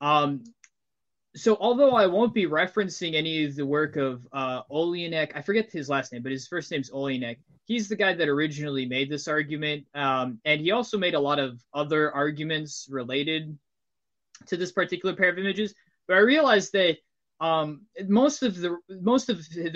So although I won't be referencing any of the work of Olenek, I forget his last name, but his first name's Olenek. He's the guy that originally made this argument, and he also made a lot of other arguments related to this particular pair of images. But I realized that most of the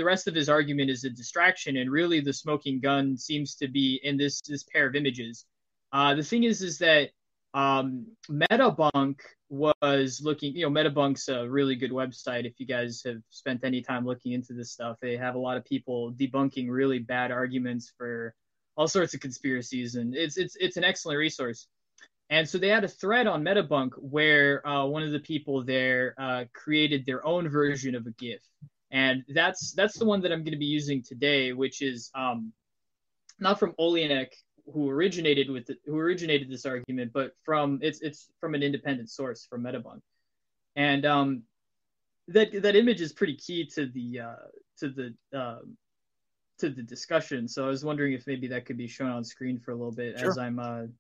rest of his argument is a distraction, and really the smoking gun seems to be in this pair of images. The thing is that Metabunk was looking, Metabunk's a really good website. If you guys have spent any time looking into this stuff, they have a lot of people debunking really bad arguments for all sorts of conspiracies, and it's an excellent resource. And so they had a thread on Metabunk where one of the people there created their own version of a GIF, and that's the one that I'm going to be using today, which is not from Olenek, who originated this argument, but it's from an independent source from Metabunk, and that image is pretty key to the discussion. So I was wondering if maybe that could be shown on screen for a little bit. Sure. As I'm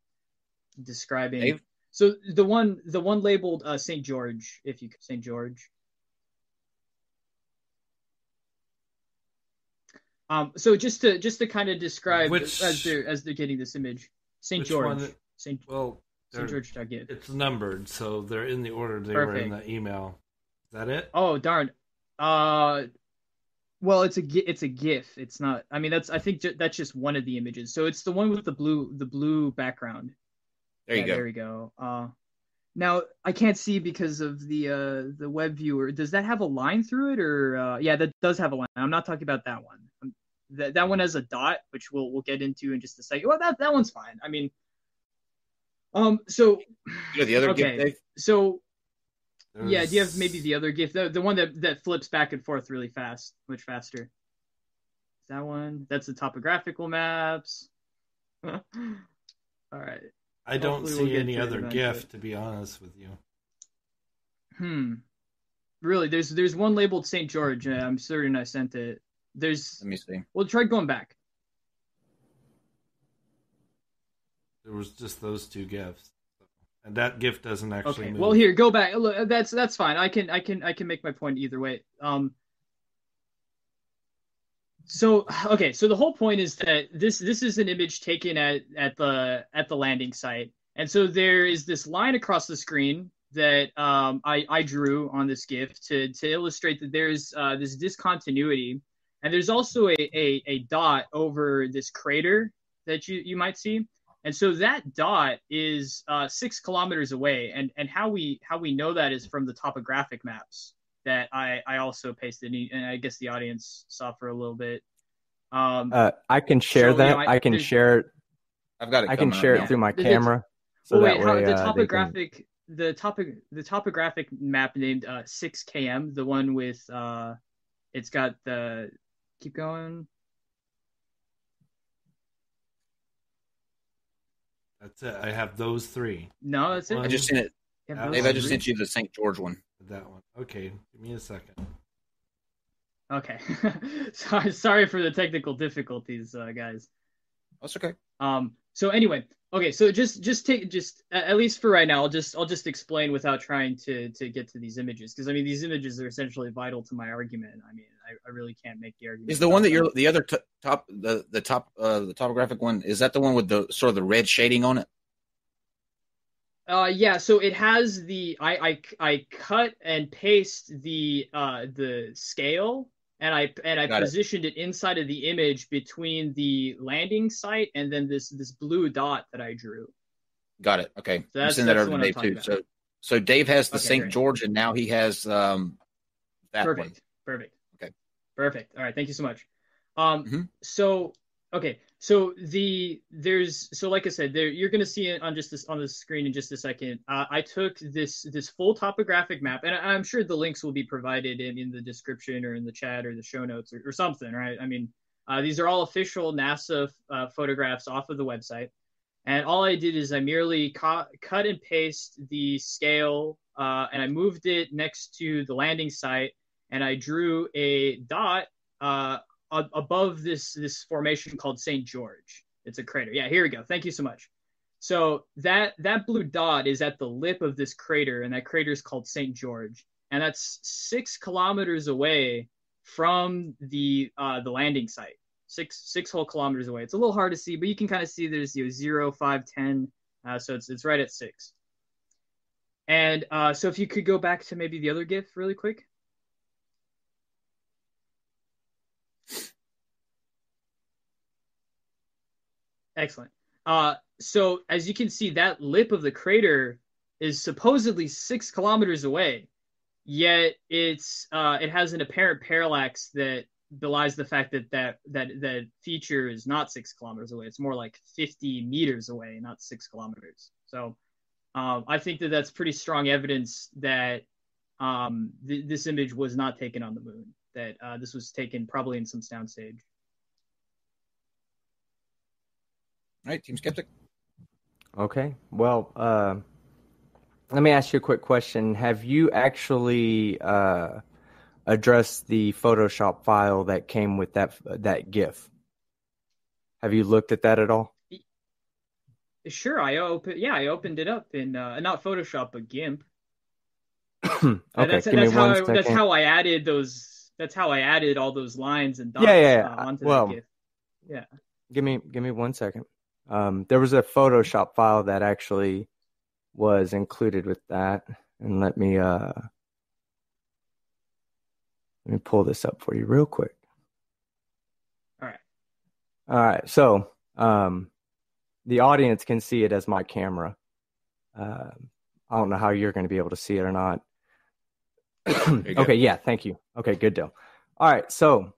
describing. Dave? So the one labeled St. George, if you could, St. George. So just to kind of describe as they're getting this image, St. George. St. George. It's numbered, so they're in the order they were in the email. Is that it? Oh darn. Well, it's a GIF. It's not. I mean, I think that's just one of the images. So it's the one with the blue background. There you go. There we go. Now I can't see because of the web viewer. Does that have a line through it, or yeah, that does have a line. I'm not talking about that one. That one has a dot, which we'll get into in just a second. Well, that one's fine. I mean, so the other okay. GIF, Dave? So yeah, do you have maybe the other GIF, the one that flips back and forth really fast, much faster? Is that one? That's the topographical maps. All right. I don't see any other GIF, to be honest with you. Really, there's one labeled St. George. I'm certain I sent it. Let me see. Well, try going back. There was just those two GIFs, and that GIF doesn't actually move. Well, here, go back. Look, that's fine. I can make my point either way. So the whole point is that this is an image taken at the landing site, and so there is this line across the screen that I drew on this GIF to illustrate that there's this discontinuity, and there's also a dot over this crater that you might see, and so that dot is 6 kilometers away, and how we know that is from the topographic maps that I also pasted, and I guess the audience saw for a little bit. I can share that. I can share it. I've got it. I can share it through my camera. The topographic map named 6KM, the one with it's got the keep going. That's it. I have those three. No, that's it. I just sent it. Dave, I just sent you the St. George one. That one. Okay, give me a second. Okay. Sorry for the technical difficulties, guys. That's okay. So anyway, okay, so just at least for right now, I'll just explain without trying to get to these images, because I mean these images are essentially vital to my argument. I mean, I really can't make the argument. Is the one that you're the other the topographic one? Is that the one with the sort of the red shading on it? Yeah. So it has the I cut and paste the scale. And I positioned it inside of the image between the landing site and then this blue dot that I drew. Got it. Okay. So I'm sending that over to Dave too. About. So Dave has the St. George, and now he has that Perfect. one. Perfect. Okay. Perfect. All right. Thank you so much. So okay. So like I said, you're going to see it on the screen in just a second. I took this full topographic map, and I'm sure the links will be provided in the description or in the chat or the show notes or something, right? I mean, these are all official NASA photographs off of the website, and all I did is I merely cut and paste the scale, and I moved it next to the landing site, and I drew a dot above this formation called St. George. It's a crater. Yeah, here we go. Thank you so much. So that blue dot is at the lip of this crater, and that crater is called St. George, and that's 6 kilometers away from the landing site. Six whole kilometers away. It's a little hard to see, but you can kind of see there's 0, 5, 10. So it's right at 6. And so if you could go back to maybe the other GIF really quick. Excellent. So as you can see, that lip of the crater is supposedly 6 kilometers away, yet it has an apparent parallax that belies the fact that feature is not 6 kilometers away. It's more like 50 meters away, not 6 kilometers. So I think that's pretty strong evidence that this image was not taken on the moon, that this was taken probably in some soundstage. All right, Team Skeptic. Okay. Well, let me ask you a quick question. Have you actually addressed the Photoshop file that came with that GIF? Have you looked at that at all? Sure. I opened it up in not Photoshop, but GIMP. Okay. That's how I added those. That's how I added all those lines and dots onto the GIF. Yeah. Give me 1 second. There was a Photoshop file that actually was included with that, and let me pull this up for you real quick. All right. So the audience can see it as my camera. I don't know how you're going to be able to see it or not. Okay. Yeah. Thank you. Okay. Good deal. All right. So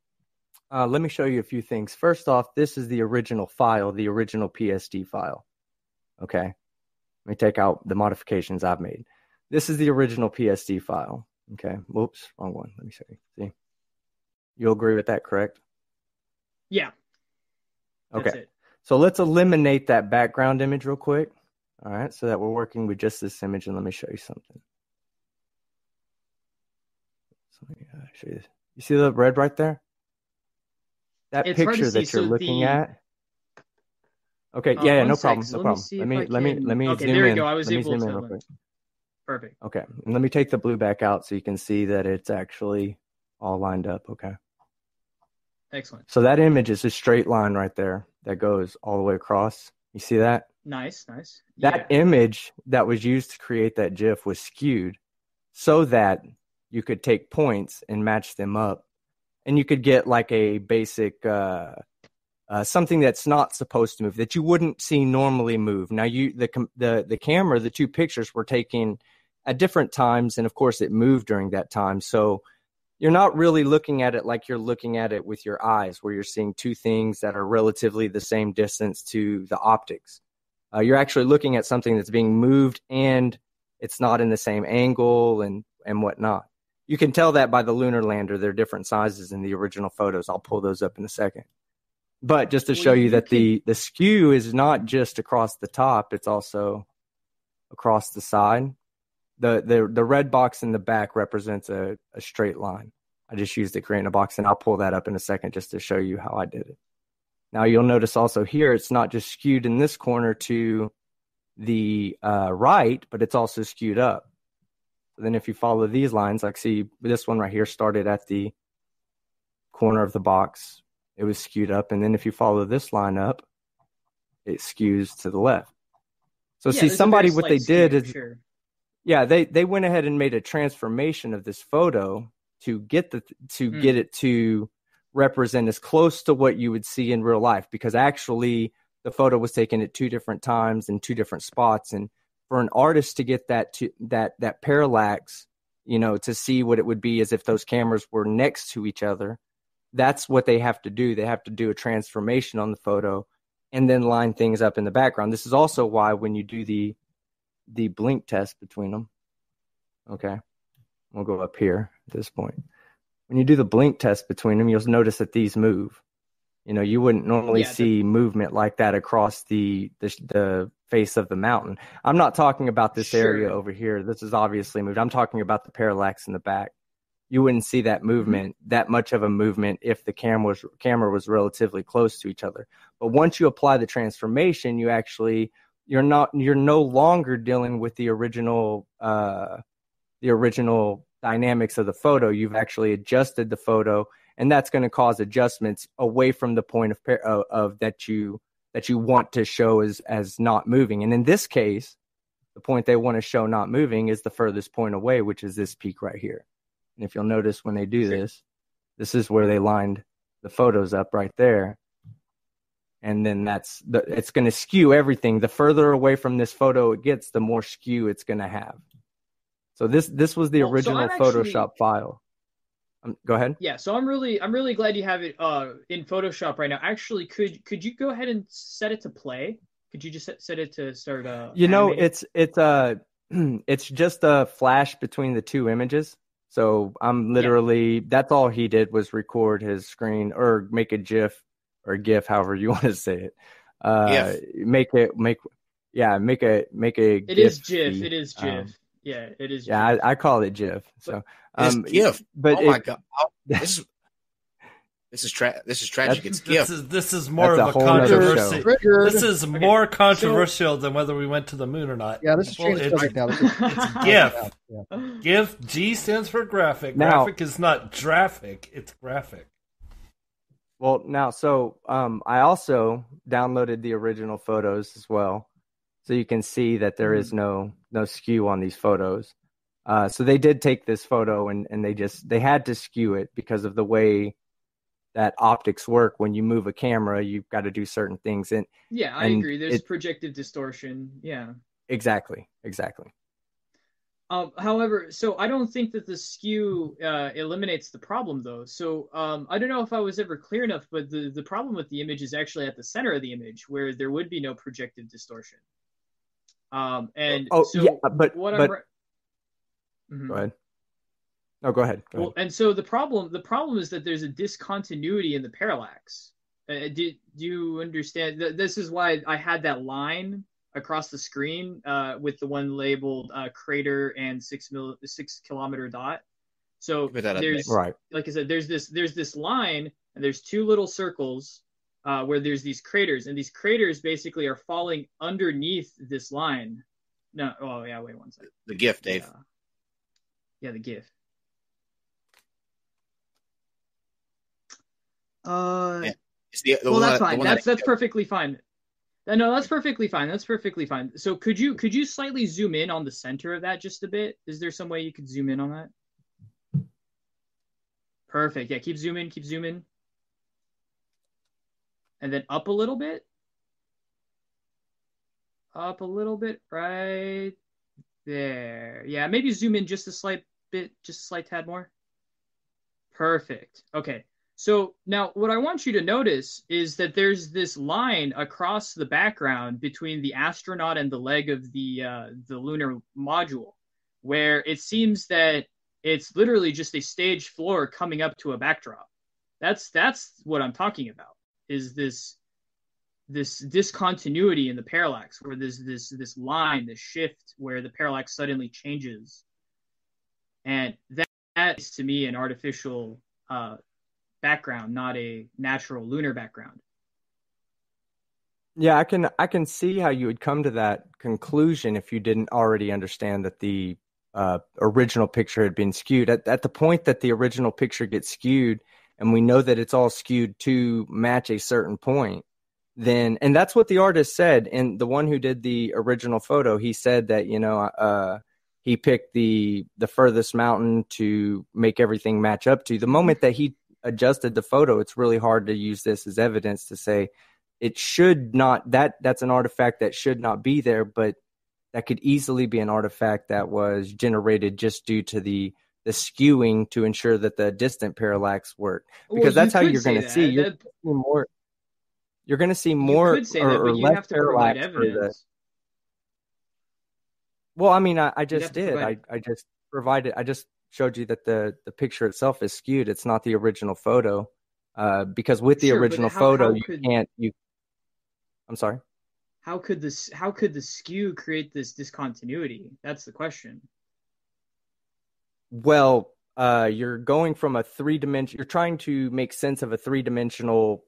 let me show you a few things. First off, this is the original file, the original PSD file. Okay. Let me take out the modifications I've made. This is the original PSD file. Okay. Whoops. Wrong one. Let me show you. See? You'll agree with that, correct? Yeah. Okay. So let's eliminate that background image real quick. All right. So that we're working with just this image, and let me show you something. So let me show you this. You see the red right there? That it's picture that you're looking at. Okay, yeah, no problem. No problem. Let me okay, zoom there we in. go. I was let me able zoom to in real quick. Perfect. Okay, and let me take the blue back out so you can see that it's actually all lined up. Okay. Excellent. So that image is a straight line right there that goes all the way across. You see that? Nice. That image that was used to create that GIF was skewed so that you could take points and match them up. And you could get like a basic something that's not supposed to move, that you wouldn't see normally move. Now, the camera, the two pictures were taken at different times, and of course, it moved during that time. So you're not really looking at it like you're looking at it with your eyes, where you're seeing two things that are relatively the same distance to the optics. You're actually looking at something that's being moved, and it's not in the same angle and whatnot. You can tell that by the lunar lander. They're different sizes in the original photos. I'll pull those up in a second. But just to show you that the skew is not just across the top, it's also across the side. The red box in the back represents a straight line. I just used it creating a box, and I'll pull that up in a second just to show you how I did it. Now you'll notice also here, it's not just skewed in this corner to the right, but it's also skewed up. Then if you follow these lines, like see this one right here started at the corner of the box. It was skewed up. And then if you follow this line up, it skews to the left. So see, somebody, what they did is, they went ahead and made a transformation of this photo to get it to represent as close to what you would see in real life, because actually the photo was taken at 2 different times in 2 different spots. And for an artist to get that parallax, to see what it would be as if those cameras were next to each other, that's what they have to do. They have to do a transformation on the photo and then line things up in the background. This is also why when you do the blink test between them, okay, we'll go up here at this point. When you do the blink test between them, you'll notice that these move. You wouldn't normally see movement like that across the face of the mountain. I'm not talking about this area over here. This is obviously moved. I'm talking about the parallax in the back. You wouldn't see that movement, that much of a movement, if the camera was relatively close to each other. But once you apply the transformation, you'll you're no longer dealing with the original dynamics of the photo. You've actually adjusted the photo, and that's going to cause adjustments away from the point of that you want to show as not moving. And in this case, the point they want to show not moving is the furthest point away, which is this peak right here. And if you'll notice when they do this is where they lined the photos up right there. And then it's going to skew everything. The further away from this photo it gets, the more skew it's going to have. So this was the original Photoshop file. Go ahead. Yeah, so I'm really glad you have it in Photoshop right now. Actually, could you go ahead and set it to play? Could you just set it to start? It's just a flash between the two images. So I'm literally that's all he did was record his screen or make a GIF or GIF, however you want to say it. Make a It GIF is GIF. feed. It is GIF. Yeah, it is. Yeah, GIF. I call it GIF. So it's GIF. But oh my god, this is tragic. It's GIF. This is more of a controversy. This is more controversial than whether we went to the moon or not. Yeah, this is changed now. It's GIF. Yeah. GIF. G stands for graphic. Now, graphic is not graphic. It's graphic. Well, now, so I also downloaded the original photos as well, so you can see that there is no skew on these photos. So they did take this photo and they had to skew it because of the way that optics work. When you move a camera, you've got to do certain things. And I agree. There's projective distortion. Yeah. Exactly. However, so I don't think that the skew eliminates the problem, though. So I don't know if I was ever clear enough, but the problem with the image is actually at the center of the image, where there would be no projective distortion. Go ahead. No, go ahead. Well, and so the problem is that there's a discontinuity in the parallax. Do you understand? This is why I had that line across the screen with the one labeled crater and 6 kilometer dot. So there's like I said, there's this line and there's two little circles where there's these craters, and these craters basically are falling underneath this line. No, wait one second. The GIF, Dave. The GIF. That's fine. That's perfectly fine. No, that's perfectly fine. That's perfectly fine. So could you slightly zoom in on the center of that just a bit? Is there some way you could zoom in on that? Perfect. Yeah, keep zooming. And then up a little bit. Right there. Yeah, maybe zoom in just a slight bit, just a slight tad more. Perfect. Okay. So now what I want you to notice is that there's this line across the background between the astronaut and the leg of the lunar module, where it seems that it's literally just a stage floor coming up to a backdrop. That's what I'm talking about, is this discontinuity in the parallax, where there's this line, this shift where the parallax suddenly changes. And that is, to me, an artificial background, not a natural lunar background. Yeah, I can see how you would come to that conclusion if you didn't already understand that the original picture had been skewed. At the point that the original picture gets skewed, and we know that it's all skewed to match a certain point, then, and that's what the artist said. And the one who did the original photo, he said that, he picked the furthest mountain to make everything match up to. The moment that he adjusted the photo, it's really hard to use this as evidence to say it should not, that's an artifact that should not be there, but that could easily be an artifact that was generated just due to the skewing to ensure that the distant parallax worked. Because that's how you're going to see. You're going to see more or less parallax. Well, I mean, I just did. I just provided. I just showed you that the picture itself is skewed. It's not the original photo, because with the original photo, I'm sorry. How could the skew create this discontinuity? That's the question. Well, you're going from a 3-dimension. You're trying to make sense of a 3-dimensional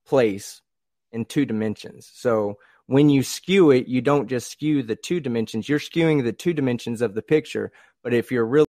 place in 2 dimensions. So when you skew it, you don't just skew the 2 dimensions. You're skewing the 2 dimensions of the picture. But if you're really